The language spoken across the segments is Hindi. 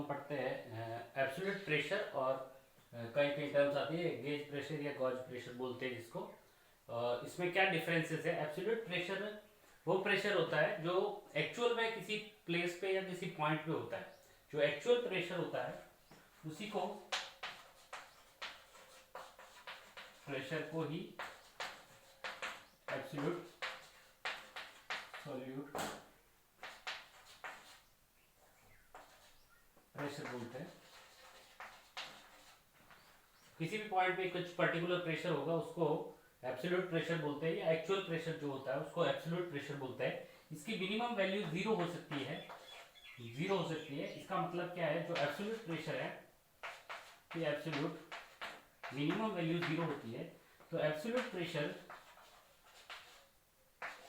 पढ़ते हैं एब्सोल्यूट प्रेशर और कई कई टर्म्स आती है गेज प्रेशर या गॉज प्रेशर बोलते हैं जिसको। इसमें क्या डिफरेंसेस है? एब्सोल्यूट प्रेशर वो प्रेशर होता है जो एक्चुअल में किसी प्लेस पे या किसी पॉइंट पे होता है। जो एक्चुअल प्रेशर होता है उसी को प्रेशर को ही एब्सोल्यूट सॉल्यूट प्रेशर बोलते हैं। किसी भी पॉइंट पे कुछ पर्टिकुलर प्रेशर होगा उसको एब्सोल्यूट प्रेशर बोलते हैं, या एक्चुअल प्रेशर जो होता है उसको एब्सोल्यूट प्रेशर बोलते हैं। इसकी मिनिमम वैल्यू जीरो हो सकती है, जीरो हो सकती है। इसका मतलब क्या है? जो एब्सोल्यूट प्रेशर है कि एब्सोल्यूट मिनिमम वैल्यू जीरो होती है, तो एब्सोल्यूट प्रेशर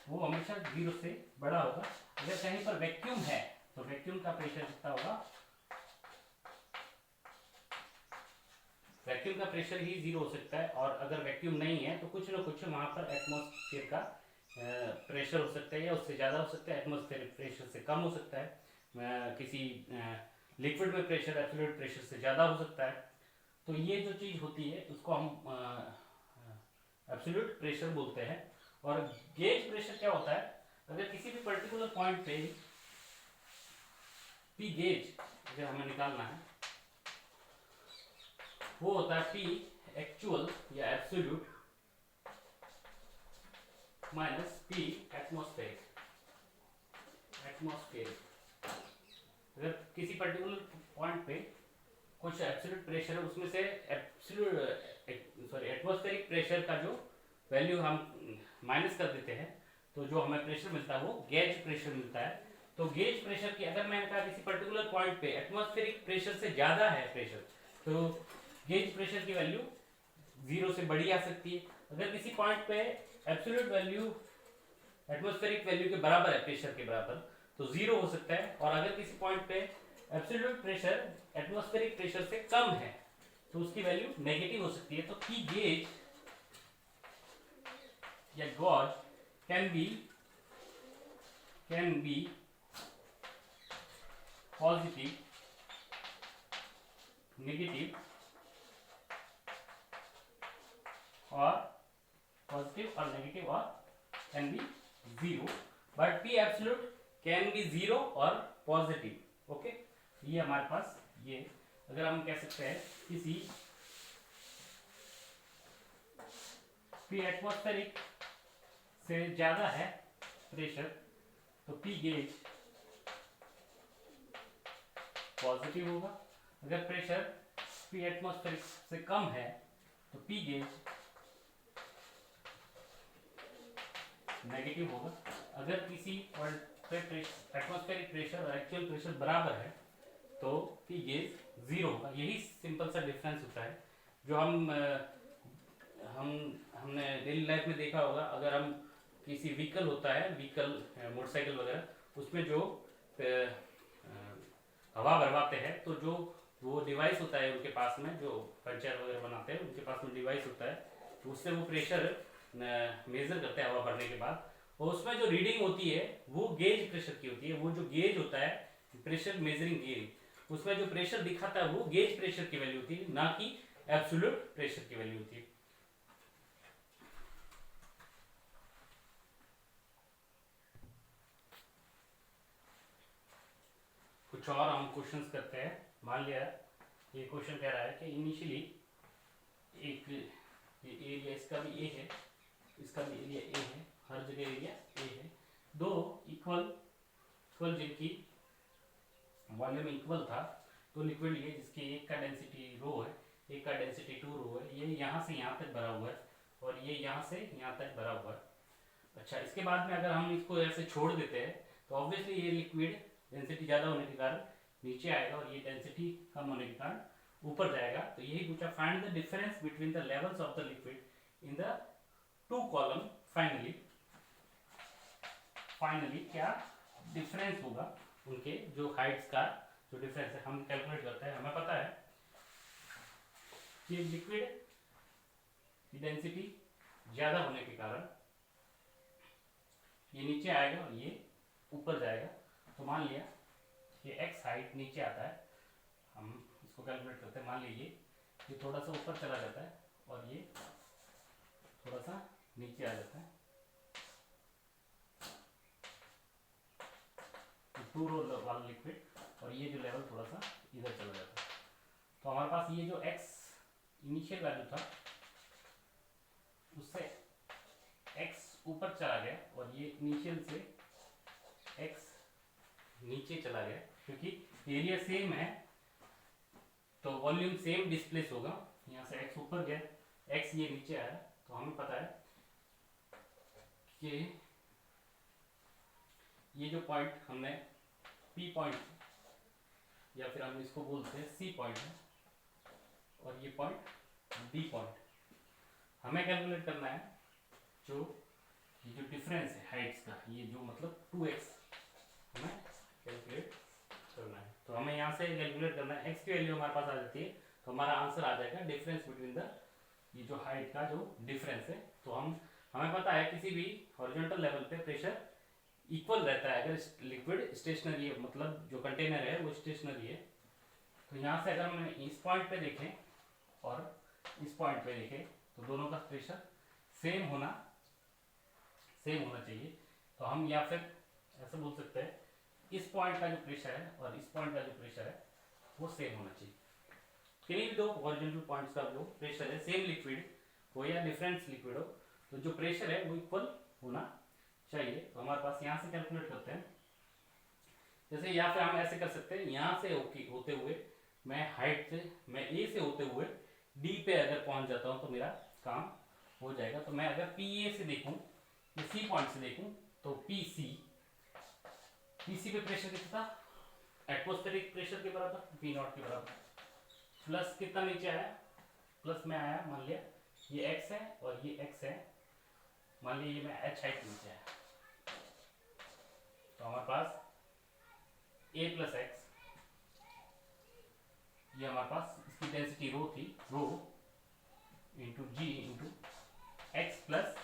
वो हमेशा जीरो से बड़ा होगा। अगर कहीं पर वैक्यूम है तो वैक्यूम का प्रेशर कितना होगा? वैक्यूम का प्रेशर ही जीरो हो सकता है। और अगर वैक्यूम नहीं है तो कुछ ना कुछ वहां पर एटमॉस्फेयर का प्रेशर हो सकता है, या उससे ज़्यादा हो सकता है। एटमॉस्फेरिक प्रेशर से कम हो सकता है, किसी लिक्विड में प्रेशर एब्सोल्यूट प्रेशर से ज़्यादा हो सकता है। तो ये जो चीज़ होती है उसको हम एब्सोल्यूट प्रेशर बोलते हैं। और गेज प्रेशर क्या होता है? अगर किसी भी पर्टिकुलर पॉइंट पे पी गेज अगर हमें निकालना है, वो होता है पी एक्चुअल या एब्सोल्यूट माइनस पी एटमॉस्फेरिक। अगर किसी पर्टिकुलर पॉइंट पे कुछ एब्सोल्यूट प्रेशर है, उसमें से एटमॉस्फेरिक प्रेशर का जो वैल्यू हम माइनस कर देते हैं, तो जो हमें प्रेशर मिलता है वो गेज प्रेशर मिलता है। तो गेज प्रेशर की अगर मैंने कहा किसी पर्टिकुलर पॉइंट पे एटमॉस्फेरिक प्रेशर से ज़्यादा है प्रेशर, तो गेज प्रेशर की वैल्यू जीरो से बड़ी आ सकती है। अगर किसी पॉइंट पे एब्सोल्यूट वैल्यू एटमॉस्फेरिक वैल्यू के बराबर है, प्रेशर के बराबर, तो जीरो हो सकता है। और अगर किसी पॉइंट पे एब्सोल्यूट प्रेशर एटमॉस्फेरिक प्रेशर से कम है तो उसकी वैल्यू नेगेटिव हो सकती है। तो पी गेज या gauge can be positive, negative और पॉजिटिव और नेगेटिव, और can be zero. But P absolute can be zero और पॉजिटिव। ओके, ये हमारे पास ये अगर हम कह सकते हैं किसी पी एटमॉस्फेरिक से ज्यादा है प्रेशर तो पी गेज पॉजिटिव होगा। अगर प्रेशर पी एटमॉस्फेरिक से कम है तो पी गेज नेगेटिव होगा। अगर किसी एटमॉस्फेरिक प्रेशर और एक्चुअल प्रेशर बराबर है तो पी गेज जीरो होगा। यही सिंपल सा डिफरेंस होता है जो हमने डेली लाइफ में देखा होगा। अगर हम किसी व्हीकल होता है, व्हीकल मोटरसाइकिल वगैरह, उसमें जो हवा भरवाते हैं तो जो वो डिवाइस होता है उनके पास में, जो पंचर वगैरह बनाते हैं उनके पास में डिवाइस होता है, तो उससे वो प्रेशर मेजर करते हैं हवा भरने के बाद। और उसमें जो रीडिंग होती है वो गेज प्रेशर की होती है। वो जो गेज होता है प्रेशर मेजरिंग गेज, उसमें जो प्रेशर दिखाता है वो गेज प्रेशर की वैल्यू होती है, ना कि एब्सोल्यूट प्रेशर की वैल्यू होती है। कुछ और हम क्वेश्चंस करते हैं। मान लिया ये क्वेश्चन कह रहा है कि इनिशियली एक एरिया, इसका भी ए है, इसका भी एरिया ए है, हर जगह एरिया ए है। दो इक्वल जिनकी वॉल्यूम इक्वल था, तो लिक्विड लिए जिसके एक का डेंसिटी रो है, एक का डेंसिटी 2 रो है, ये यहाँ से यहाँ तक भरा हुआ है और ये यहाँ से यहाँ तक भरा हुआ है। अच्छा, इसके बाद में अगर हम इसको ऐसे छोड़ देते हैं तो ऑब्वियसली ये लिक्विड डेंसिटी ज़्यादा होने के कारण नीचे आएगा और ये डेंसिटी कम होने के कारण ऊपर जाएगा। तो यही पूछा, find the difference between the levels of the liquid in the two column. Finally क्या डिफरेंस होगा उनके जो हाइट्स का जो डिफरेंस है हम कैलकुलेट करते हैं। हमें पता है कि लिक्विड की डेंसिटी ज़्यादा होने के कारण ये नीचे आएगा और ये ऊपर जाएगा। तो मान लिया ये x हाइट नीचे आता है हम इसको कैलकुलेट करते हैं। मान लीजिए ये थोड़ा सा ऊपर चला जाता है और ये थोड़ा सा नीचे आ जाता है, 2 रो वाला लिक्विड, और ये जो लेवल थोड़ा सा इधर चला जाता है। तो हमारे पास ये जो x इनिशियल वैल्यू था उससे x ऊपर चला गया और ये इनिशियल से x नीचे चला गया, क्योंकि एरिया सेम है तो वॉल्यूम सेम डिस्प्लेस होगा। यहाँ से x ऊपर गया, x ये नीचे आया, तो हमें पता है कि ये जो पॉइंट हमने P पॉइंट या फिर हम इसको बोलते हैं C पॉइंट है, और ये पॉइंट D पॉइंट। हमें कैलकुलेट करना है जो ये जो डिफरेंस है हाइट्स का, ये जो मतलब 2x हमें कैलकुलेट करना है। तो हमें यहाँ से कैलकुलेट करना है, x की वैल्यू हमारे पास आ जाती है, तो हमारा आंसर आ जाएगा डिफरेंस बिटवीन द ये जो हाइट का जो डिफरेंस है। तो हमें पता है किसी भी हॉरिजॉन्टल लेवल पे प्रेशर इक्वल रहता है अगर लिक्विड स्टेशनरी है, मतलब जो कंटेनर है वो स्टेशनरी है। तो यहाँ से अगर हम इस पॉइंट पे देखें और इस पॉइंट पे देखें तो दोनों का प्रेशर सेम होना चाहिए। तो हम या फिर ऐसा बोल सकते हैं इस पॉइंट का जो प्रेशर है और इस पॉइंट का जो प्रेशर है वो सेम होना चाहिए। किन्हीं भी दो हॉरिजॉन्टल पॉइंट्स का जो प्रेशर है, सेम लिक्विड हो या डिफरेंट लिक्विड हो, तो जो प्रेशर है वो इक्वल होना चाहिए। तो हमारे पास यहाँ से कैलकुलेट करते हैं, जैसे या फिर हम ऐसे कर सकते हैं, यहाँ से होते हुए मैं हाइट से मैं ए से होते हुए डी पे अगर पहुंच जाता हूँ तो मेरा काम हो जाएगा। तो मैं अगर पी ए से देखूं या सी पॉइंट से देखूं तो पीसी पे प्रेशर कितना था, एटमॉस्फेरिक प्रेशर के बराबर, पी नॉट के बराबर, प्लस कितना नीचे आया, प्लस में आया, मान लिया ये x है और ये x है, मान लीजिए मैं h हाइट नीचे आया, तो हमारे पास a प्लस एक्स, ये हमारे पास इसकी डेंसिटी रो थी, रो into g into x plus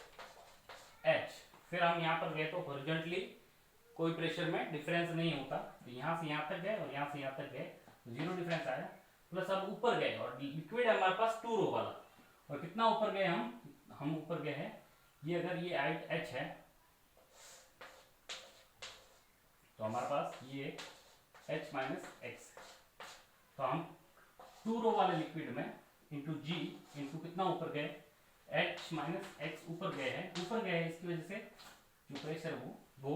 H. फिर हम यहाँ पर गए तो हॉरिजॉन्टली कोई प्रेशर में डिफरेंस नहीं होता, तो यहाँ से यहाँ तक गए और यहाँ से यहाँ तक गए तो जीरो डिफरेंस आया। प्लस अब ऊपर गए और लिक्विड है हमारे पास 2 रो वाला, और कितना ऊपर गए हम ऊपर गए हैं, ये अगर ये हाइट h है तो हमारे पास ये h माइनस एक्स, तो हम 2 रो वाले लिक्विड में इंटू जी इंटू कितना ऊपर गए h माइनस एक्स ऊपर गए हैं, इसकी वजह से जो प्रेशर वो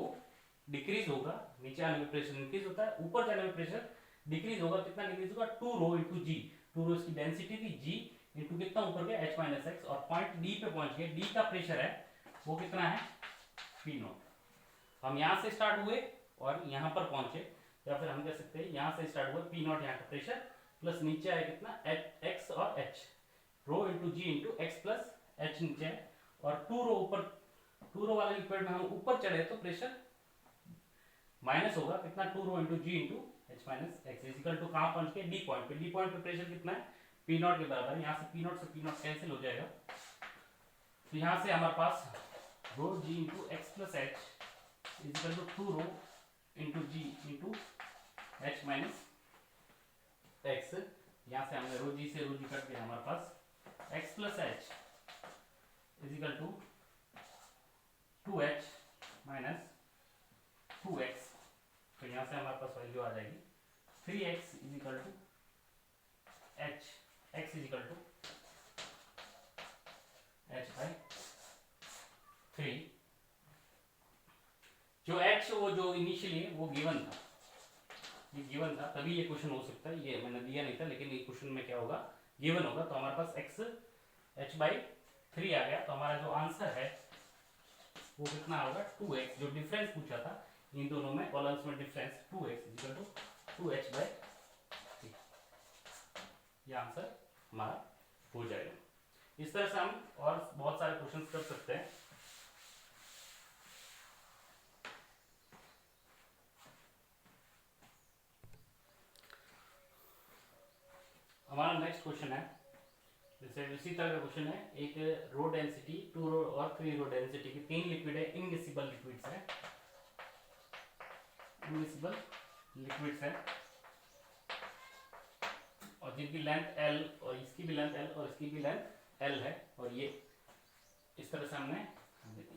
डिक्रीज होगा, नीचे आने में प्रेशर इंक्रीज होता है, ऊपर जाने में प्रेशर डिक्रीज होगा। कितना डिक्रीज होगा, 2 रो इंटू जी, 2 रो इसकी डेंसिटी थी, जी इंटू कितना ऊपर गया h माइनस एक्स, और पॉइंट डी पे पहुंच गए, डी का प्रेशर है वो कितना है पी नॉट। हम यहाँ से स्टार्ट हुए और यहाँ पर पहुंचे, या फिर हम कह सकते हैं यहाँ से स्टार्ट हुआ पी नॉट यहाँ का प्रेशर, प्लस नीचे आया कितना एक्स और एच, रो into g into x plus H नीचे है, और 2 रो ऊपर, 2 रो वाले लिक्विड में हम ऊपर चढ़े तो प्रेशर माइनस होगा, कितना 2 rho into g into h minus x equal to कहाँ पहुंच के डी पॉइंट पे, डी पॉइंट पे प्रेशर कितना है पी नॉट के बराबर है। यहाँ से पी नॉट कैंसिल हो जाएगा, तो यहाँ से हमारे पास rho g into x plus h equal to 2 rho into g into h minus x. यहाँ से हमने रो जी से रो जी कट गया, हमारे पास x plus h equal to 2h minus 2x, तो यहाँ से हमारे पास वैल्यू आ जाएगी 3x is equal to h, x is equal to h by 3। जो h वो जो इनिशियली वो गिवन था, ये गिवन था, तभी ये क्वेश्चन हो सकता है, ये मैंने दिया नहीं था, लेकिन ये क्वेश्चन में क्या होगा गिवन होगा, तो हमारे पास x h बाई 3 आ गया। तो हमारा जो आंसर है वो कितना होगा 2x, जो डिफरेंस पूछा था इन दोनों में कॉलम्स में difference 2x equal to 2h by 3, ये आंसर हमारा हो जाएगा। इस तरह से हम और बहुत सारे क्वेश्चंस कर सकते हैं। हमारा नेक्स्ट क्वेश्चन है, जैसे इसी तरह का क्वेश्चन है, एक रो डेंसिटी 2 रो और 3 रो डेंसिटी की 3 लिक्विड है, इनमिसिबल लिक्विड्स है, इनमिसिबल लिक्विड्स है, और जिनकी लेंथ L और इसकी भी लेंथ L और इसकी भी लेंथ L है, और ये इस तरह से हमने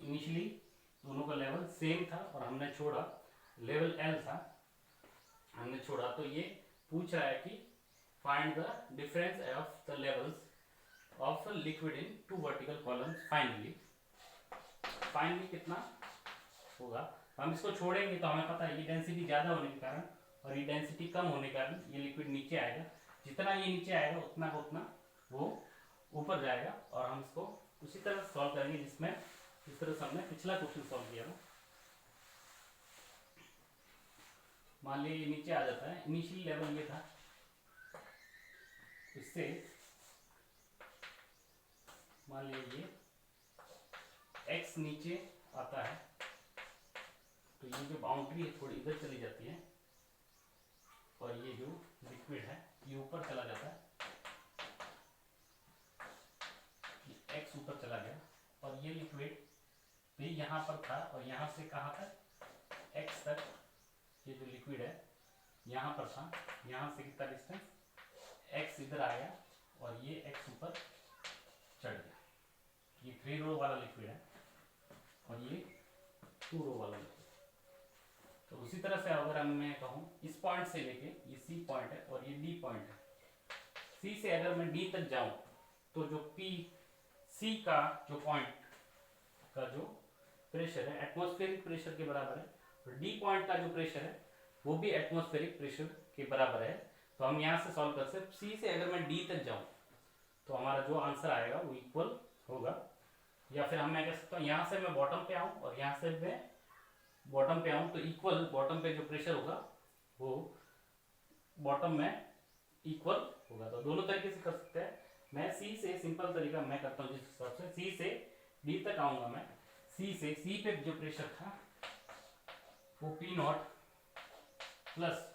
इनिशियली दोनों का लेवल सेम था और हमने छोड़ा लेवल L था, हमने छोड़ा, तो ये पूछ रहा है कि find the difference of the levels of liquid in two vertical columns finally. Finally कितना होगा, हम इसको छोड़ेंगे तो हमें पता है ये डेंसिटी ज़्यादा होने के कारण और ये डेंसिटी कम होने के कारण ये लिक्विड नीचे आएगा, जितना ये नीचे आएगा उतना का उतना वो ऊपर जाएगा। और हम इसको उसी तरह सॉल्व करेंगे जिसमें इस तरह से हमने पिछला क्वेश्चन सॉल्व किया था। मान लीजिए ये नीचे आ जाता है, इनिशियल लेवल ये था, इससे मान लीजिए x नीचे आता है तो ये जो बाउंड्री है थोड़ी इधर चली जाती है और ये जो लिक्विड है ये ऊपर चला जाता है, ये x ऊपर चला गया और ये लिक्विड भी यहाँ पर था और यहाँ से कहाँ तक x तक ये जो लिक्विड है यहाँ पर था, यहाँ से कितना डिस्टेंस x इधर आ गया और ये x ऊपर चढ़ गया। ये 3 रो वाला लिक्विड है और ये 2 रो वाला लिक्विड। तो उसी तरह से अगर मैं कहूँ इस पॉइंट से लेके ये C पॉइंट है और ये D पॉइंट है, C से अगर मैं D तक जाऊं तो जो C का जो पॉइंट का जो प्रेशर है एटमॉस्फेरिक प्रेशर के बराबर है और D पॉइंट का जो प्रेशर है वो भी एटमॉस्फेरिक प्रेशर के बराबर है। तो हम यहाँ से सॉल्व कर सकते, C से अगर मैं D तक जाऊँ तो हमारा जो आंसर आएगा वो इक्वल होगा। या फिर हम मैं कह सकता हूँ यहाँ से मैं बॉटम पे आऊँ और यहाँ से मैं बॉटम पे आऊँ तो इक्वल बॉटम पे जो प्रेशर होगा वो बॉटम में इक्वल होगा। तो दोनों तरीके से कर सकते हैं। मैं C से सिंपल तरीका मैं करता हूँ जिस हिसाब से C से D तक आऊँगा, मैं C पे जो प्रेशर था वो P नॉट प्लस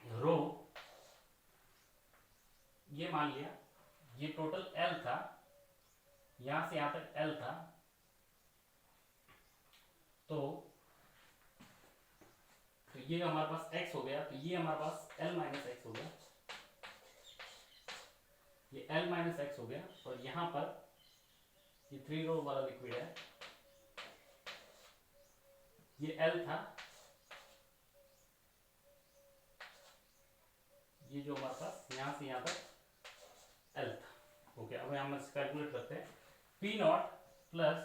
रो, ये मान लिया ये टोटल L था, यहाँ से यहाँ तक L था, तो ये हमारे पास x हो गया, तो ये हमारे पास L माइनस एक्स हो गया, ये L माइनस एक्स हो गया। और यहाँ पर ये 3 रो वाला लिक्विड है, ये L था, ये जो हमारे पास यहाँ से यहाँ तक L था। ओके, अब हम कैलकुलेट करते हैं। P not plus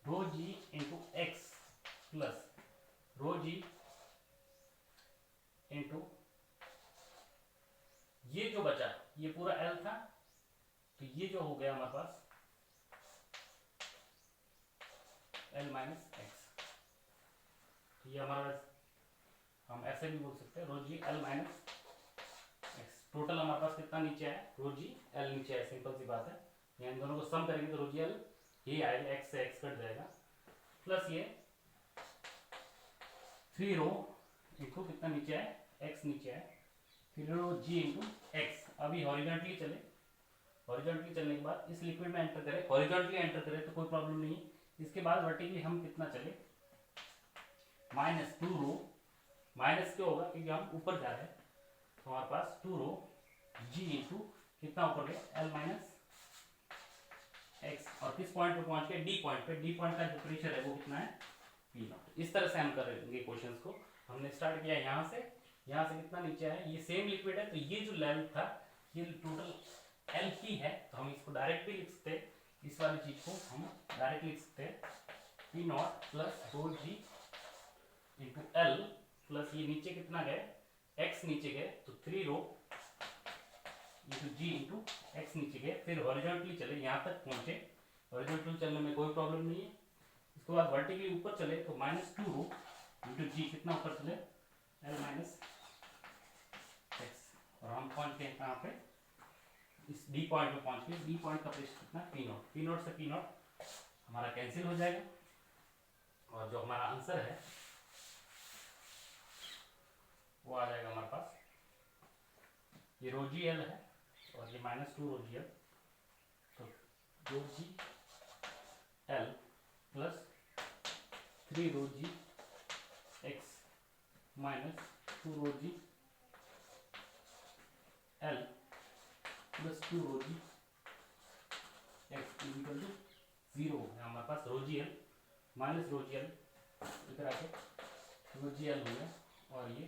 rho g into x plus rho g into ये जो बचा ये पूरा L था, तो ये जो हो गया हमारे पास L माइनस एक्स, तो ये हमारा हम ऐसे भी बोल सकते हैं रो g L minus x. Total हमारे पास कितना नीचे है, रो जी L नीचे है, सिंपल सी बात है। इन दोनों को सम करेंगे तो रो जी L ये आएगा, एक्स से एक्स कट जाएगा, प्लस ये 3 रो इंटू कितना नीचे है x नीचे है, फिर रो g इंटू एक्स। अभी हॉरिजॉन्टली चले, हॉरिजॉन्टली चलने के बाद इस लिक्विड में एंटर करें, हॉरिजॉन्टली एंटर करें तो कोई प्रॉब्लम नहीं। इसके बाद वर्टिकली हम कितना चले -2 रो, माइनस क्यों होगा क्योंकि हम ऊपर जा रहे हैं, तो हमारे पास 2 रो g इंटू कितना ऊपर गया L माइनस एक्स, और किस पॉइंट पे पहुंच गए D पॉइंट पे। D पॉइंट का जो प्रेशर है वो कितना है P नॉट। इस तरह से हम करेंगे क्वेश्चंस को। हमने स्टार्ट किया यहाँ से कितना नीचे है, ये सेम लिक्विड है, तो ये जो लेवल था ये टोटल L की है, तो हम इसको डायरेक्ट भी लिख सकते हैं, इस वाली चीज को हम डायरेक्ट लिख सकते हैं P not plus rho g into L plus ये नीचे कितना गए x नीचे गए तो 3 rho into g into x नीचे गए, फिर हॉरिजॉन्टली चले यहाँ तक पहुंचे, हॉरिजॉन्टली चलने में कोई प्रॉब्लम नहीं है। इसके बाद वर्टिकली ऊपर चले तो -2 रो इंटू जी कितना ऊपर चले L माइनस एक्स, और हम पहुंच गए कहाँ पे इस D पॉइंट पे पहुंच गए। D पॉइंट का प्रेशर कितना P नॉट, P नॉट से P नॉट हमारा कैंसिल हो जाएगा और जो हमारा आंसर है वो आ जाएगा हमारे पास, ये रो जी L है और ये -2 रो जी L, तो rho g L plus 3 rho g x minus 2 rho g two rho g x equal to 0 हो गया हमारे पास, rho g L minus rho g L इधर आके रो जी एल हो गया, और ये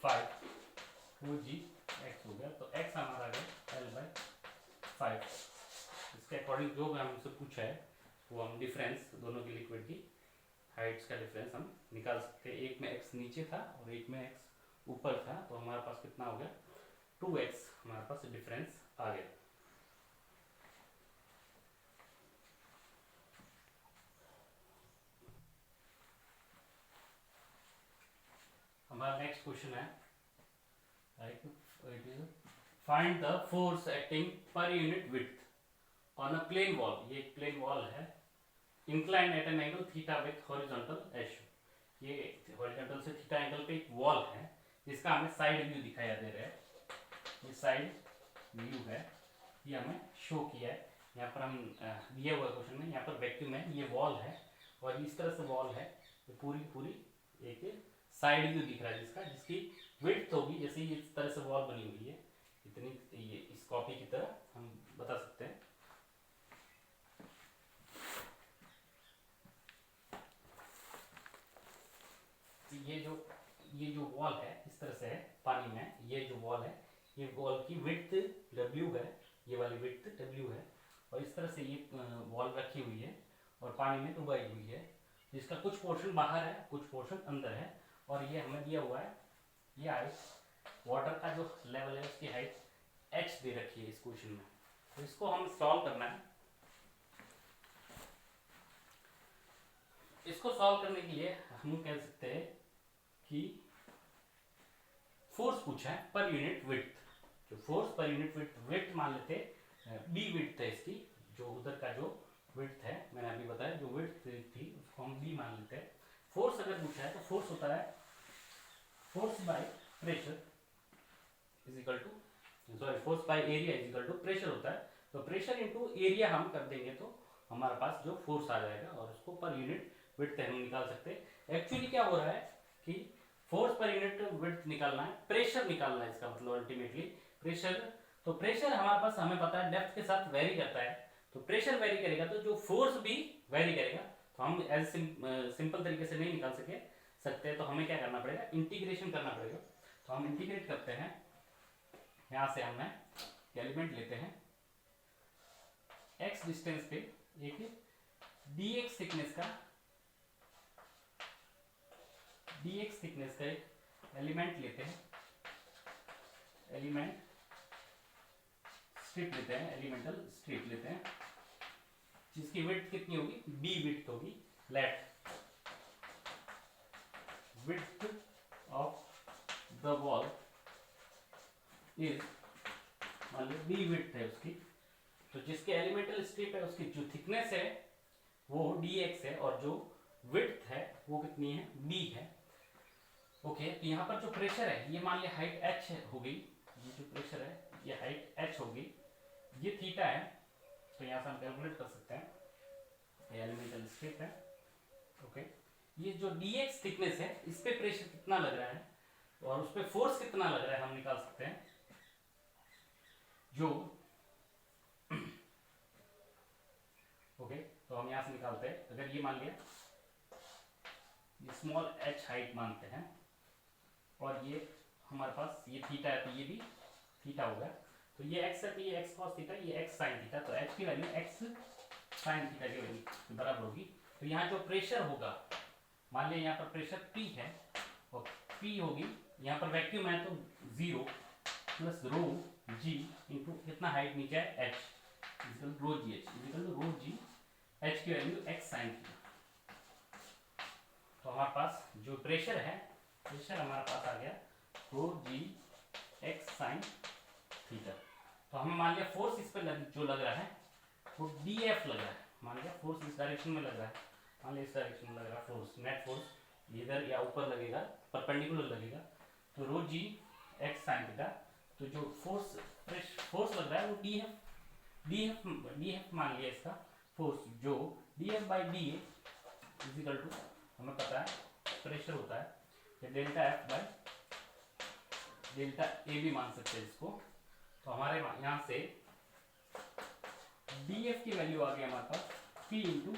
5 रो जी एक्स हो गया। तो एक्स हमारा आ गया एल बाई 5। इसके अकॉर्डिंग जो हमसे पूछा है वो हम डिफरेंस दोनों की लिक्विड की हाइट्स का डिफरेंस हम निकाल सकते हैं। एक में एक्स नीचे था और एक में एक्स ऊपर था, तो हमारे पास कितना हो गया 2x हमारे पास डिफरेंस आ गया। हमारा नेक्स्ट क्वेश्चन है find the force acting per unit width on a plane wall. ये एक प्लेन वॉल है, incline at an angle theta with horizontal H. ये हॉरिजॉन्टल से थीटा एंगल पे एक वॉल है जिसका हमें साइड व्यू दिखाया दे रहा है। ये साइड व्यू है, ये हमें शो किया है। यहाँ पर हम दिया हुआ क्वेश्चन में, यहाँ पर वैक्यूम है, ये वॉल है और इस तरह से वॉल है, ये पूरी पूरी एक साइड व्यू दिख रहा है जिसका, जिसकी विड्थ होगी, जैसे ये इस तरह से वॉल बनी हुई है इतनी, ये इस कॉपी की तरह हम बता सकते हैं। ये जो वॉल है इस तरह से है पानी में, ये जो वॉल है ये वॉल की विड्थ W है, ये वाली विड्थ W है, और इस तरह से ये वॉल रखी हुई है और पानी में डुबाई हुई है, जिसका कुछ पोर्शन बाहर है कुछ पोर्शन अंदर है। और ये हमें दिया हुआ है, ये हाइट वाटर का जो लेवल है उसकी हाइट h दे रखी है इस क्वेश्चन में। तो इसको हम सॉल्व करना है। इसको सॉल्व करने के लिए हम कह सकते हैं कि फोर्स पूछा है पर यूनिट विड्थ, जो फोर्स पर यूनिट विड्थ मान लेते बी विड्थ है इसकी, जो उधर का जो विड्थ है मैंने अभी बताया जो विड्थ थी उसको हम बी मान लेते हैं। फोर्स अगर पूछा है तो फोर्स होता है force by pressure is equal to force by area is equal to pressure होता है। तो प्रेशर इंटू एरिया हम कर देंगे तो हमारे पास जो फोर्स आ जाएगा, और उसको पर यूनिट विड्थ हम निकाल सकते हैं। एक्चुअली क्या हो रहा है कि फोर्स पर यूनिट विड्थ निकालना है, प्रेशर निकालना है, इसका मतलब अल्टीमेटली प्रेशर। तो प्रेशर हमारे पास हमें पता है डेप्थ के साथ वेरी करता है, तो प्रेशर वेरी करेगा तो जो फोर्स भी वेरी करेगा। तो हम एज सिंपल तरीके से नहीं निकाल सकते, तो हमें क्या करना पड़ेगा, इंटीग्रेशन करना पड़ेगा। तो हम इंटीग्रेट करते हैं, यहां से हमने एलिमेंट लेते हैं x डिस्टेंस पे एक dx थिकनेस का एक एलिमेंट लेते हैं, एलिमेंट स्ट्रिप लेते हैं, एलिमेंटल स्ट्रिप लेते हैं, जिसकी विड्थ कितनी होगी, b विड्थ होगी। Let width of the wall is, मान लो b विड्थ है उसकी, तो जिसके एलिमेंटल स्ट्रिप है उसकी जो थिकनेस है वो dx है और जो विड्थ है वो कितनी है, b है। ओके, तो यहाँ पर जो प्रेशर है ये मान लिया हाइट h हो गई, ये जो प्रेशर है ये हाइट h हो गई, ये थीटा है, तो यहाँ से हम कैलकुलेट कर सकते हैं, ये एलिमेंटल स्ट्रिप है। ओके, ये जो dx थिकनेस है इस पे प्रेशर कितना लग रहा है और उस पे फोर्स कितना लग रहा है हम निकाल सकते हैं। जो ओके, तो हम यहाँ से निकालते हैं, अगर ये मान लिया ये स्मॉल h हाइट मानते हैं और ये हमारे पास ये थीटा है, तो ये भी थीटा होगा, तो ये x है तो ये x cos थीटा, ये x sin थीटा, तो h की वैल्यू x sin थीटा की वैल्यू बराबर होगी। तो यहाँ जो प्रेशर होगा, मान लिया यहाँ पर प्रेशर P है और P होगी, यहाँ पर वैक्यूम है तो 0 प्लस रो g इंटू कितना हाइट नीचे है h equal rho g H equal to rho g h की वैल्यू x sin थीटा। तो हमारे पास जो प्रेशर है, प्रेशर हमारे पास आ गया rho g x sign theta. तो हमें मान लिया फोर्स इस पर जो लग रहा है वो डी एफ लग रहा है, मान लिया फोर्स इस डायरेक्शन में लग रहा है, मान लिया इस डायरेक्शन में लग रहा है फोर्स, नेट फोर्स इधर या ऊपर लगेगा, परपेंडिकुलर लगेगा, तो rho g x sign theta. तो जो फोर्स लग रहा है वो डी एफ मान लिया इसका फोर्स, जो d F by d A equal to हमें पता है प्रेशर होता है, तो delta F by delta A भी मान सकते हैं इसको। तो हमारे यहाँ से डी एफ की वैल्यू आ गई हमारे पास P into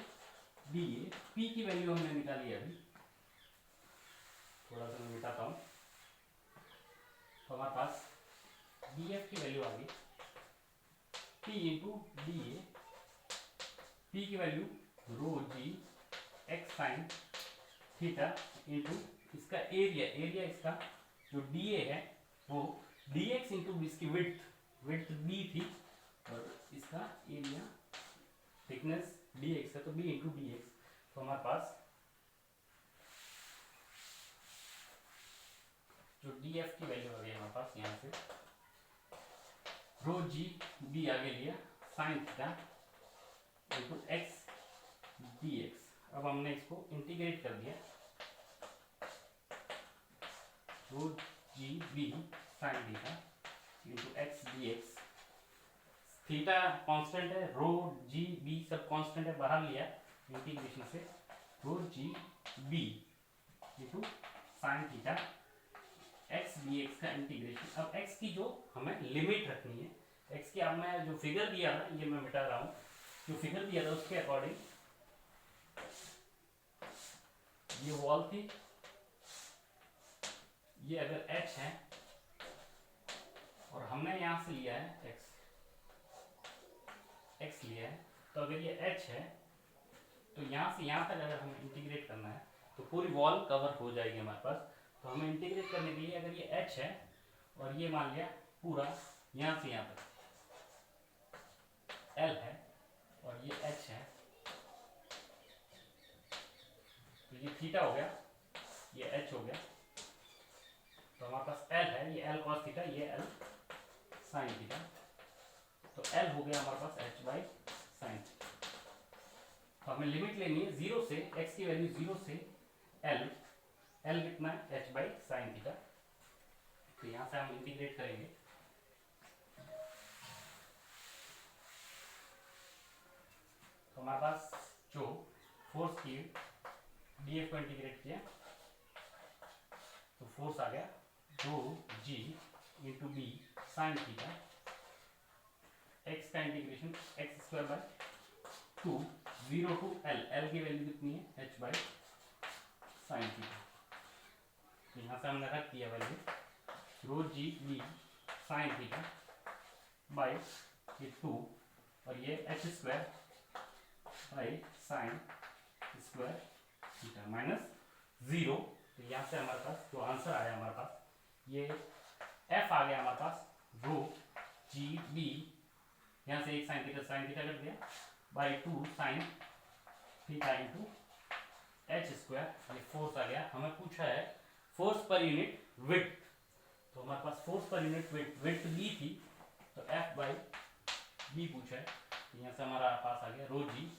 D A. P की वैल्यू हमने निकाली है अभी, थोड़ा सा मैं मिटाता हूँ। तो हमारे पास डी एफ की वैल्यू आ गई P into D A. P की value rho g x sign theta into इसका एरिया, एरिया इसका जो डी ए है वो डी एक्स इंटू इसकी विड्थ, विड्थ बी थी और इसका एरिया थिकनेस डी एक्स है, तो बी इंटू डी एक्स। तो हमारे पास जो डी एफ की वैल्यू आ गई हमारे पास यहाँ से रो जी बी आगे लिया sine theta into x d x. अब हमने इसको इंटीग्रेट कर दिया, rho g B sine theta into x d x. Theta constant है, रो जी बी सब कांस्टेंट है, बाहर लिया इंटीग्रेशन से rho g b into sine theta x d x का इंटीग्रेशन। अब एक्स की जो हमें लिमिट रखनी है, एक्स की अब मैं जो फिगर दिया था ये मैं मिटा रहा हूँ, जो फिगर दिया था उसके अकॉर्डिंग ये वॉल थी, ये अगर h है और हमने यहां से लिया है x लिया है, तो अगर ये h है तो यहां से यहां तक अगर हमें इंटीग्रेट करना है तो पूरी वॉल कवर हो जाएगी हमारे पास। तो हमें इंटीग्रेट करने के लिए अगर ये h है और ये मान लिया पूरा यहां से यहां तक l है और ये h है, तो ये थीटा हो गया, ये h हो गया, तो हमारे पास l है, ये l cos थीटा, ये l sin थीटा, तो l हो गया हमारे पास h बाई साइन। तो हमें लिमिट लेनी है 0 से, x की वैल्यू 0 से l, l कितना है h बाई साइन थीटा। तो यहां से हम इंटीग्रेट करेंगे, तो हमारे पास जो फोर्स की डी एफ को इंटीग्रेट किया तो फोर्स आ गया rho g into b sine theta, x का integration x square by 2 0 to L, L की वैल्यू कितनी है h बाई साइन थीटा। यहाँ से हमने रख दिया value rho g B sine theta by ये 2 और ये h square by sine square theta minus 0। तो यहाँ से हमारे पास जो आंसर आया हमारे पास ये f आ गया हमारे पास रो जी बी, यहाँ से एक साइन थीटा कट गया by 2 sine theta into H square, ये फोर्स आ गया। हमें पूछा है फोर्स पर यूनिट विड्थ, तो हमारे पास फोर्स पर यूनिट विड्थ बी थी तो एफ बाई बी पूछा है, तो यहाँ से हमारा पास आ गया rho g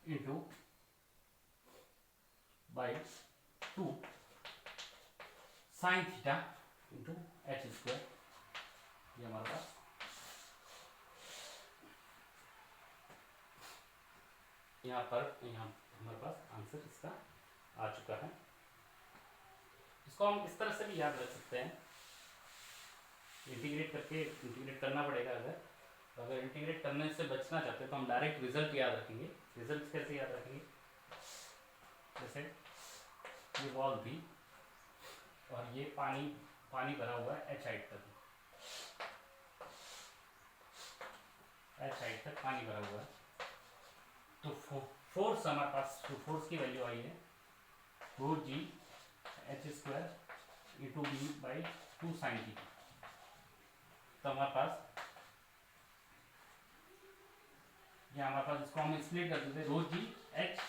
into by 2 sine theta into H square, ये हमारे पास यहाँ हमारे पास आंसर इसका आ चुका है। इसको हम इस तरह से भी याद रख सकते हैं, इंटीग्रेट करना पड़ेगा। अगर इंटीग्रेट करने से बचना चाहते हैं तो हम डायरेक्ट रिजल्ट याद रखेंगे। रिजल्ट कैसे याद रखेंगे, जैसे ये वॉल थी और ये पानी भरा हुआ है एच हाइट तक, एच हाइट तक पानी भरा हुआ है, तो फोर्स हमारे पास जो फोर्स की वैल्यू आई है rho g h square into b by 2 sine theta. तो हमारे पास इसको हम स्प्लिट कर देते रो जी एच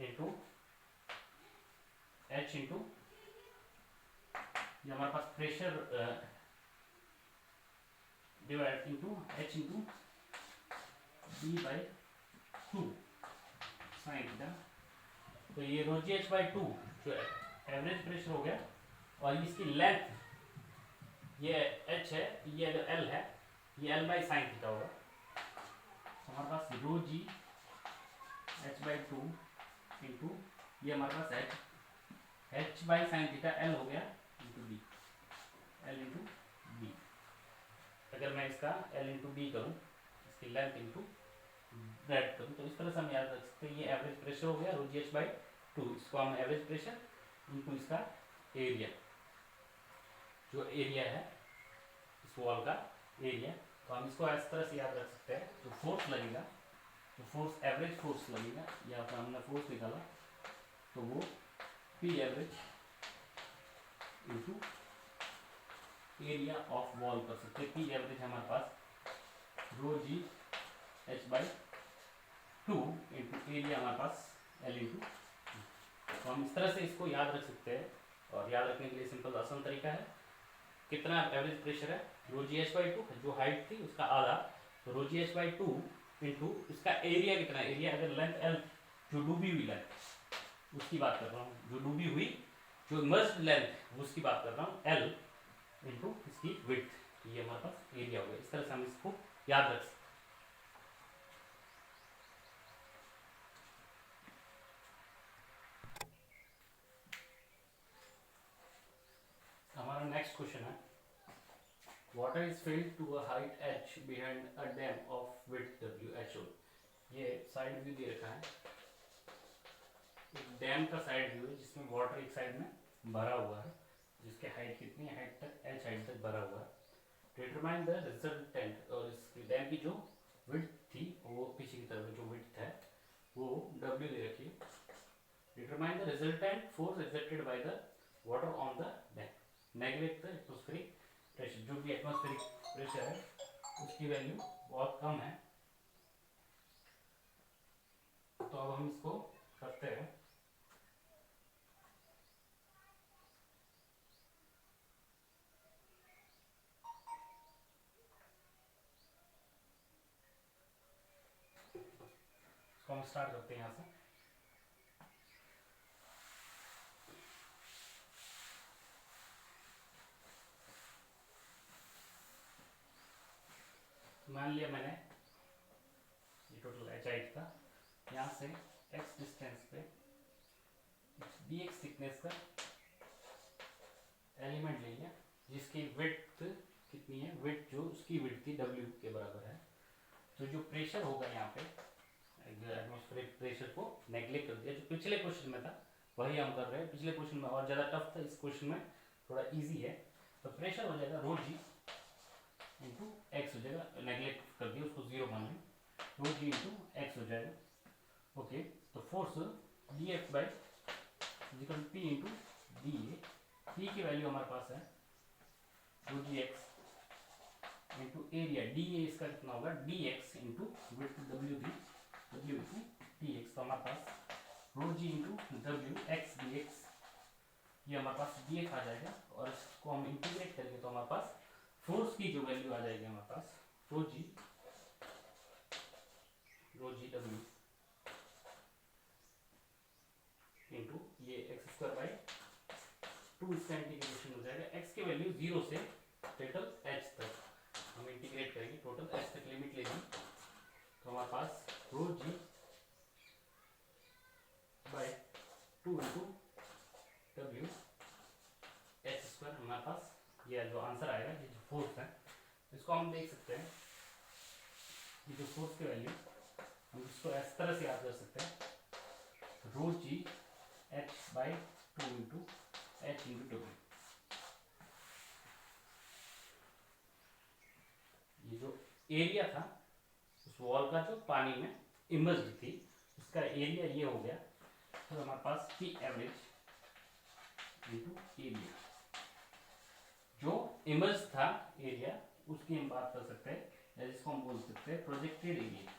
इंटू ये हमारे पास pressure divide into h into b by 2 sine theta. तो ये रो जी एच बाई 2 जो एवरेज प्रेशर हो गया और इसकी लेंथ ये h है, ये अगर l है ये l बाई साइन थीटा होगा। तो हमारे पास rho g h by 2 into ये हमारे पास h by sine theta l हो गया into B, L into B. अगर मैं इसका एल इंटू बी करूँ, इसकी लेंथ इंटू ब्रेड करूँ, तो इस तरह से हम याद रख सकते हैं। ये एवरेज प्रेशर हो गया ρgh/2, इसको हम एवरेज प्रेशर इंटू इसका एरिया, जो एरिया है इस वॉल का एरिया, तो हम इसको इस तरह से याद रख सकते हैं। जो फोर्स लगेगा, जो फोर्स एवरेज फोर्स लगेगा, यहाँ पर हमने फोर्स निकाला, तो वो P average into area of wall कर सकते हैं। पी एवरेज हमारे पास ρgh/2 इंटू एरिया हमारे पास एल इंटू, तो हम इस तरह से इसको याद रख सकते हैं। और याद रखने के लिए सिंपल आसान तरीका है, कितना एवरेज प्रेशर है, ρgh/2 जो हाइट थी उसका आधा, तो ρgh/2 इंटू इसका एरिया कितना, एरिया अगर लेंथ एल, जो डूबी हुई लेंथ उसकी बात कर रहा हूँ, जो डूबी हुई, जो इमर्स्ड लेंथ उसकी बात कर रहा हूँ, एल इंटू इसकी विड्थ, ये हमारे पास एरिया हो गया। इस तरह से हम इसको याद रख सकते हैं। हमारा नेक्स्ट क्वेश्चन है, water is filled to a height h behind a dam of width w h o। ये साइड व्यू दे रखा है, एक डैम का साइड व्यू है जिसमें वाटर एक साइड में भरा हुआ है, जिसके हाइट कितनी है, हाइट तक h हाइट तक भरा हुआ है। डिटरमाइन द रिजल्टेंट, और इस डैम की जो विड्थ थी, वो पीछे की तरफ जो विड्थ है वो w दे रखी है। Determine the resultant force exerted by the water on the dam, neglect the atmospheric pressure, जो भी एटमॉस्फेरिक प्रेशर है उसकी वैल्यू बहुत कम है। तो अब हम इसको करते हैं, इसको हम स्टार्ट करते हैं यहाँ से। मान लिया मैंने ये टोटल एच हाइट था, यहाँ से x डिस्टेंस पे dx थिकनेस का एलिमेंट ले लिया, जिसकी विड्थ कितनी है, विड्थ जो उसकी विड्थ थी w के बराबर है। तो जो प्रेशर होगा यहाँ पे, एटमॉस्फेरिक प्रेशर को नेग्लेक्ट कर दिया, जो पिछले क्वेश्चन में था वही हम कर रहे हैं। पिछले क्वेश्चन में और ज़्यादा टफ था, इस क्वेश्चन में थोड़ा इजी है। तो प्रेशर हो जाएगा ρg इंटू एक्स हो जाएगा, नेग्लेक्ट कर दिया उसको जीरो मान लें, ρg इंटू एक्स हो जाएगा। ओके, तो force dF by equal P into D A, P की वैल्यू हमारे पास है ρgx into area, D A इसका कितना होगा, dx इंटू विड्थ w भी, w इंटू dx, तो हमारे पास ρg into w x dx, ये हमारे पास df आ जाएगा। और इसको हम इंटीग्रेट करेंगे तो हमारे पास फोर्स की जो वैल्यू आ जाएगी हमारे पास ρg w इंटू ये एक्स स्क्वायर बाई 2, इसका इंटीग्रेशन हो जाएगा, x की वैल्यू 0 से टोटल h तक हम इंटीग्रेट करेंगे, टोटल h तक लिमिट लेंगे, तो हमारे पास ρg by 2 into w h square, हमारे पास ये जो आंसर आएगा, ये जो फोर्स है, इसको हम देख सकते हैं, ये जो फोर्स की वैल्यू हम इसको इस तरह से याद कर सकते हैं, ρg h by 2 into h into w। ये जो एरिया था उस वॉल का जो पानी में इमर्स्ड थी, इसका एरिया ये हो गया, तो हमारे पास पी एवरेज इंटू एरिया, जो इमर्स्ड था एरिया उसकी हम बात कर सकते हैं, या जिसको हम बोल सकते हैं प्रोजेक्टेड एरिया।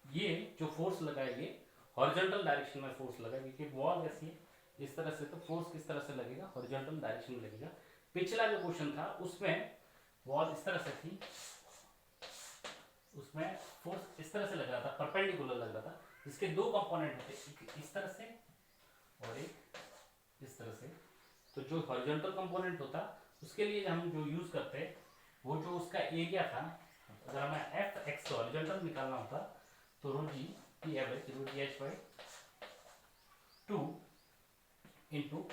ये जो फोर्स लगाएंगे हॉरिजॉन्टल डायरेक्शन में फोर्स लगाएंगे, क्योंकि वॉल ऐसी है इस तरह से, तो फोर्स किस तरह से लगेगा, हॉरिजॉन्टल डायरेक्शन में लगेगा। पिछला जो क्वेश्चन था उसमें वॉल इस तरह से थी, उसमें फोर्स इस तरह से लग रहा था, परपेंडिकुलर लग रहा था, जिसके दो कंपोनेंट थे, एक इस तरह से और एक इस तरह से। तो जो हॉरिजॉन्टल कंपोनेंट होता उसके लिए हम जो यूज करते हैं, वो जो उसका एरिया था, अगर हमें एफ एक्स हॉरिजॉन्टल निकालना होता तो ρg की एवरेज ρgh बाई 2 इंटू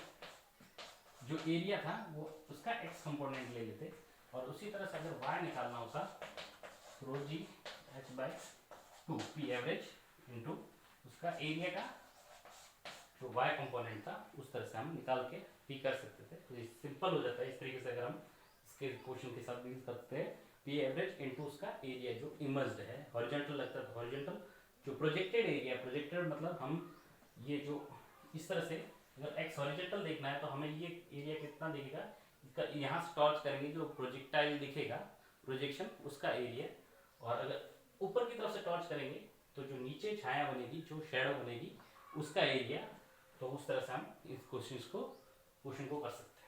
जो एरिया था वो उसका x कंपोनेंट ले लेते, और उसी तरह से अगर y निकालना होता rho g h by 2 P average into उसका एरिया का जो y कंपोनेंट था, उस तरह से हम निकाल के भी कर सकते थे। तो ये सिंपल हो जाता है इस तरीके से अगर हम इसके क्वेश्चन के साथ डील करते हैं। पी एवरेज इंटू उसका एरिया जो इमर्ज्ड है, हॉरिजॉन्टल लगता है तो हॉरिजॉन्टल, जो प्रोजेक्टेड एरिया, प्रोजेक्टेड मतलब हम ये जो इस तरह से अगर एक्स हॉरिजॉन्टल देखना है तो हमें ये एरिया कितना दिखेगा, इसका यहाँ से टॉर्च करेंगे जो प्रोजेक्टाइल दिखेगा प्रोजेक्शन उसका एरिया, और अगर ऊपर की तरफ से टॉर्च करेंगे तो जो नीचे छाया बनेगी, जो शेडो बनेगी उसका एरिया। तो उस तरह से हम इस क्वेश्चन को कर सकते हैं।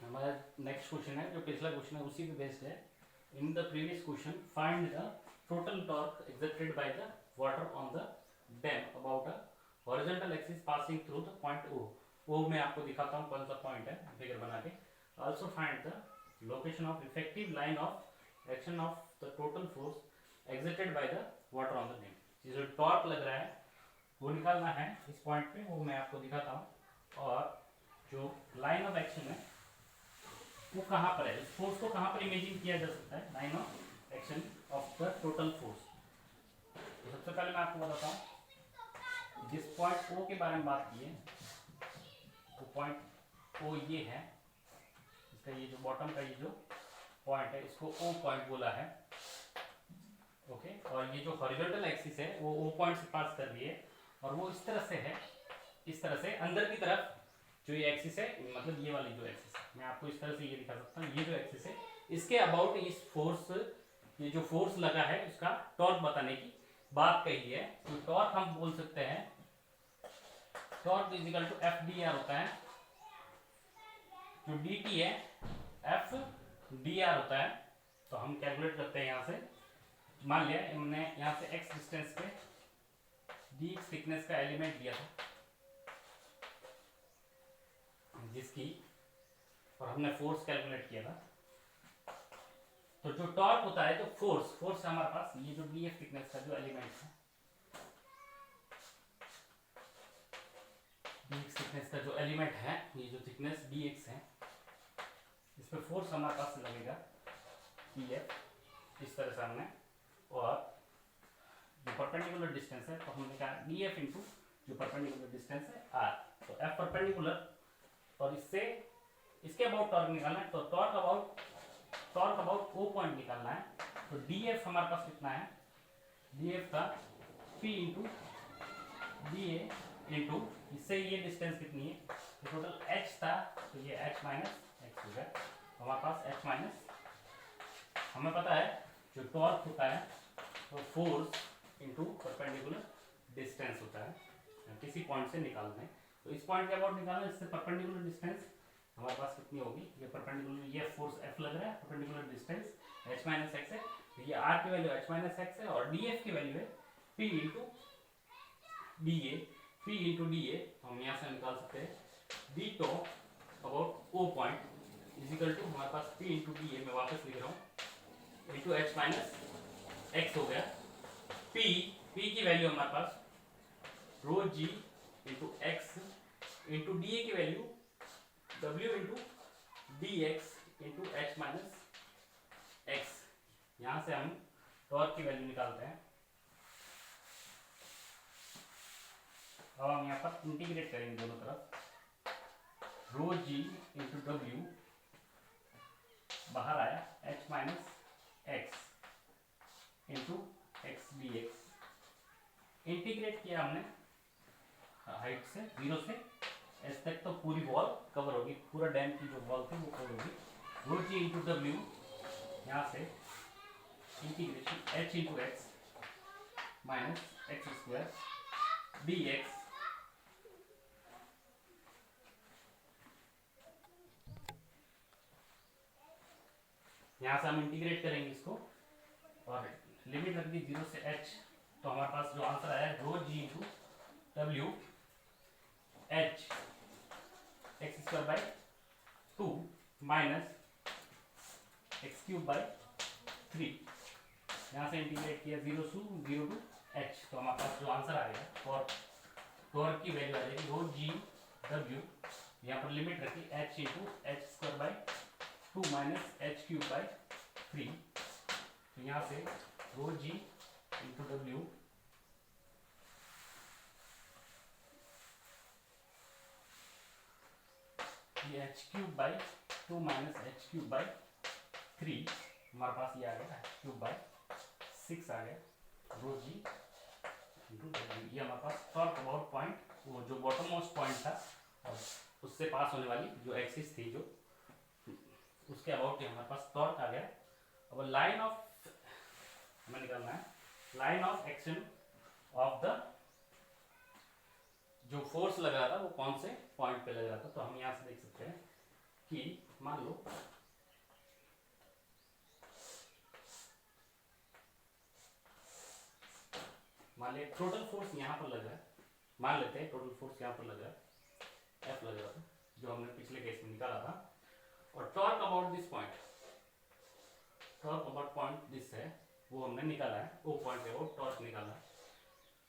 हमारा नेक्स्ट क्वेश्चन है, जो पिछला क्वेश्चन है उसी पे बेस्ड है। In the previous question find the total torque exerted by the water on the dam about a horizontal axis passing through the point O. वो मैं आपको दिखाता हूँ कौन सा पॉइंट है फिगर बना के। Also find the location of effective line of action of the total force exerted by the water on the dam. ये जो टॉर्क लग रहा है वो निकालना है इस पॉइंट पे, वो मैं आपको दिखाता हूँ। और जो लाइन ऑफ एक्शन है वो कहाँ पर है, इस फोर्स को कहाँ पर इमेजिन किया जा सकता है, line of action of the total force. तो सबसे पहले मैं आपको बताता हूँ, जिस पॉइंट ओ के बारे में बात की है वो पॉइंट ओ ये है, इसका ये जो बॉटम का ये जो पॉइंट है इसको ओ पॉइंट बोला है, ओके। और ये जो हॉरिजॉन्टल एक्सिस है वो ओ पॉइंट से पास कर रही है, और वो इस तरह से है, इस तरह से अंदर की तरफ जो ये एक्सिस है, मतलब ये वाली जो एक्सिस है, मैं आपको इस तरह से ये दिखा सकता हूँ। ये जो एक्सिस है इसके अबाउट इस फोर्स, ये जो फोर्स लगा है उसका टॉर्क बताने की बात कही है। तो टॉर्क हम बोल सकते हैं, torque is equal to F D R होता है, जो डी टी है एफ डी आर होता है। तो हम कैलकुलेट करते हैं यहाँ से, मान लिया हमने यहाँ से एक्स डिस्टेंस पे डी थिकनेस का एलिमेंट दिया था जिसकी, और हमने फोर्स कैलकुलेट किया था। तो जो टॉर्क होता है, तो फोर्स हमारे पास ये जो डी एफ थिकनेस का जो एलिमेंट है, डी एक्स थिकनेस का जो एलिमेंट है, ये जो थिकनेस डी एक्स है, इस पे फोर्स हमारे पास लगेगा पी एफ, इस तरह से हमने। और जो परपेंडिकुलर डिस्टेंस है तो हमने कहा डी एफ इंटू जो परपेंडिकुलर डिस्टेंस है आर, तो एफ परपेंडिकुलर, और इससे इसके अबाउट टॉर्क निकालना है, तो टॉर्क अबाउट ओ पॉइंट निकालना है। तो डी एफ हमारे पास कितना है, डी एफ का P into D A into इससे ये डिस्टेंस कितनी है, तो टोटल एच था, तो ये एच माइनस एक्स हो गया। हमारे पास एच माइनस, हमें पता है जो टॉर्क होता है तो फोर्स इंटू परपेंडिकुलर डिस्टेंस होता है किसी पॉइंट से निकालना है। तो इस पॉइंट के अबाउट निकालना है, इससे परपेंडिकुलर डिस्टेंस हमारे पास कितनी होगी, ये परपेंडिकुलर, ये फोर्स एफ लग रहा है, perpendicular distance H minus X है, तो ये आर की वैल्यू एच माइनस एक्स है, और डी एफ की वैल्यू है P into D A, P into D A हम यहाँ से निकाल सकते हैं D top about O point is equal to हमारे पास पी इंटू डी ए, मैं वापस लिख रहा हूँ, इंटू एच माइनस एक्स हो गया, पी की वैल्यू हमारे पास rho g into x into D A की value W into d x into h minus x. यहां से हम टॉर्क की वैल्यू निकालते हैं। अब हम यहाँ पर इंटीग्रेट करेंगे दोनों तरफ, रो जी इंटू डब्ल्यू बाहर आया H minus x into x d x, integrate किया हमने हाइट से 0 से एस तक, तो पूरी वॉल कवर होगी, पूरा डैम की जो वॉल थी वो कवर होगी। रो जी इंटू डब्ल्यू, यहाँ से integration H into x minus x square D x, यहाँ से हम इंटीग्रेट करेंगे इसको, और लिमिट रख दी 0 से h, तो हमारे पास जो आंसर आया है rho g into W h x square by 2 minus x cube by 3, यहाँ से इंटीग्रेट किया 0 टू एच, तो हमारे पास जो आंसर आ गया और टॉर्क की वैल्यू आ जाएगी रो जी डब्ल्यू, यहाँ पर लिमिट रखी H into H square by 2 minus H cube by 3, तो यहाँ से रो जी इंटू डब्ल्यू ये H cube by 2 minus H cube by 3, हमारे पास ये आ गया एच क्यूब बाई 6 आ गया रो जी इंटू डब्ल्यू। ये हमारे पास टॉर्क अबाउट पॉइंट, वो जो बॉटम मोस्ट पॉइंट था और उससे पास होने वाली जो एक्सिस थी, जो उसके अबाउट हमारे पास टॉर्क आ गया। अब लाइन ऑफ हमें निकालना है, line of action of the जो फोर्स लग रहा था वो कौन से पॉइंट पे लग रहा था। तो हम यहां से देख सकते हैं कि मान लो टोटल फोर्स यहां पर लग रहा है, मान लेते हैं टोटल फोर्स यहां पर लग रहा है, एफ लग रहा था जो हमने पिछले केस में निकाला था, और torque about this point, torque about point this है वो हमने निकाला है, वो पॉइंट है वो टॉर्क निकाला है।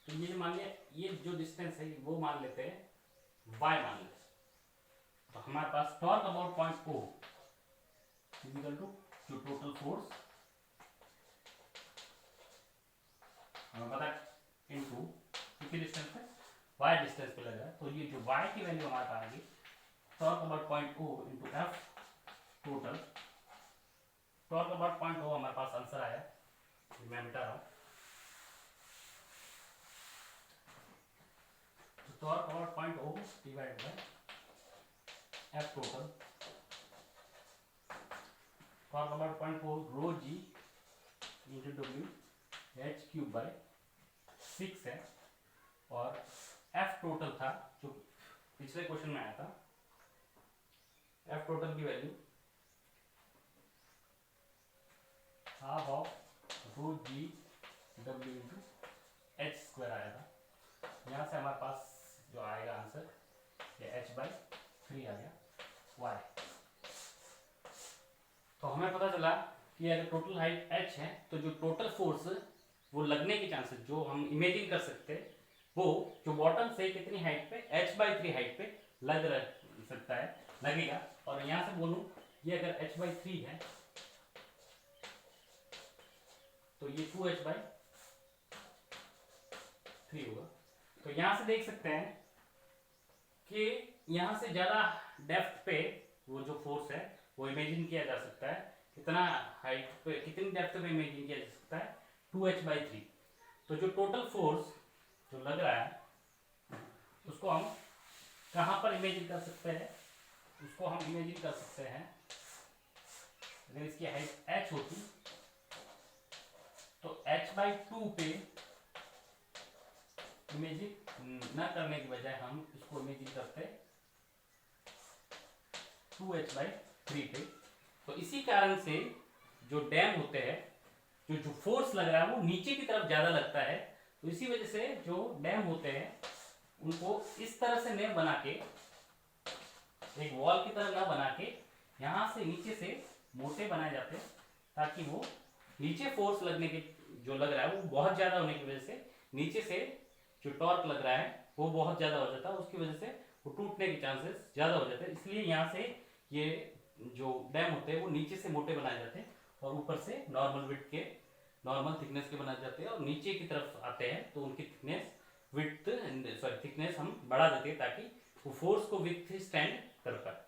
तो ये मान लिया ये जो डिस्टेंस है वो मान लेते हैं y मान लेते हैं, तो हमारे पास torque about point O equal to जो टोटल फोर्स हमें पता है इनटू कितनी डिस्टेंस पे y डिस्टेंस पे लग रहा है, तो ये जो y की वैल्यू हमारे पास आएगी torque about point O into F total. Torque about point O हमारे पास आंसर आया, मैं मिटा रहा हूँ, torque about point O divide by F total, torque about point O rho g into W H cube by 6 है, और एफ टोटल था जो पिछले क्वेश्चन में आया था, एफ टोटल की value half of rho g W into H square आया था। यहाँ से हमारे पास जो आएगा आंसर ये h बाई 3 आ गया y। तो हमें पता चला कि अगर टोटल हाइट h है तो जो टोटल फोर्स वो लगने के चांसेस जो हम इमेजिन कर सकते हैं वो जो बॉटम से कितनी हाइट पे h बाई 3 हाइट पे लग सकता है, लगेगा। और यहाँ से बोलूं ये अगर h बाई 3 है तो ये 2h बाई 3 होगा। तो यहाँ से देख सकते हैं कि यहाँ से ज्यादा डेप्थ पे वो जो फोर्स है वो इमेजिन किया जा सकता है, कितना हाइट पे कितनी डेप्थ पे इमेजिन किया जा सकता है 2h बाई 3। तो जो टोटल फोर्स जो लग रहा है उसको हम कहाँ पर इमेजिन कर सकते हैं, उसको हम इमेजिन कर सकते हैं अगर इसकी हाइट h होती तो h बाई 2 पे इमेजिन न करने की बजाय हम इसको इमेजिन करते 2h बाई 3 पे। तो इसी कारण से जो डैम होते हैं जो फोर्स लग रहा है वो नीचे की तरफ ज्यादा लगता है, तो इसी वजह से जो डैम होते हैं उनको इस तरह से न बना के, एक वॉल की तरह न बना के यहाँ से नीचे से मोटे बनाए जाते हैं ताकि वो नीचे फोर्स लगने के जो लग रहा है वो बहुत ज्यादा होने की वजह से नीचे से जो टॉर्क लग रहा है वो बहुत ज्यादा हो जाता है, उसकी वजह से वो टूटने के चांसेस ज्यादा हो जाते हैं। इसलिए यहाँ से ये जो डैम होते हैं वो नीचे से मोटे बनाए जाते हैं और ऊपर से नॉर्मल विड्थ के नॉर्मल थिकनेस के बनाए जाते हैं, और नीचे की तरफ आते हैं तो उनकी थिकनेस थिकनेस हम बढ़ा देते हैं ताकि वो फोर्स को विथ स्टैंड कर पाए।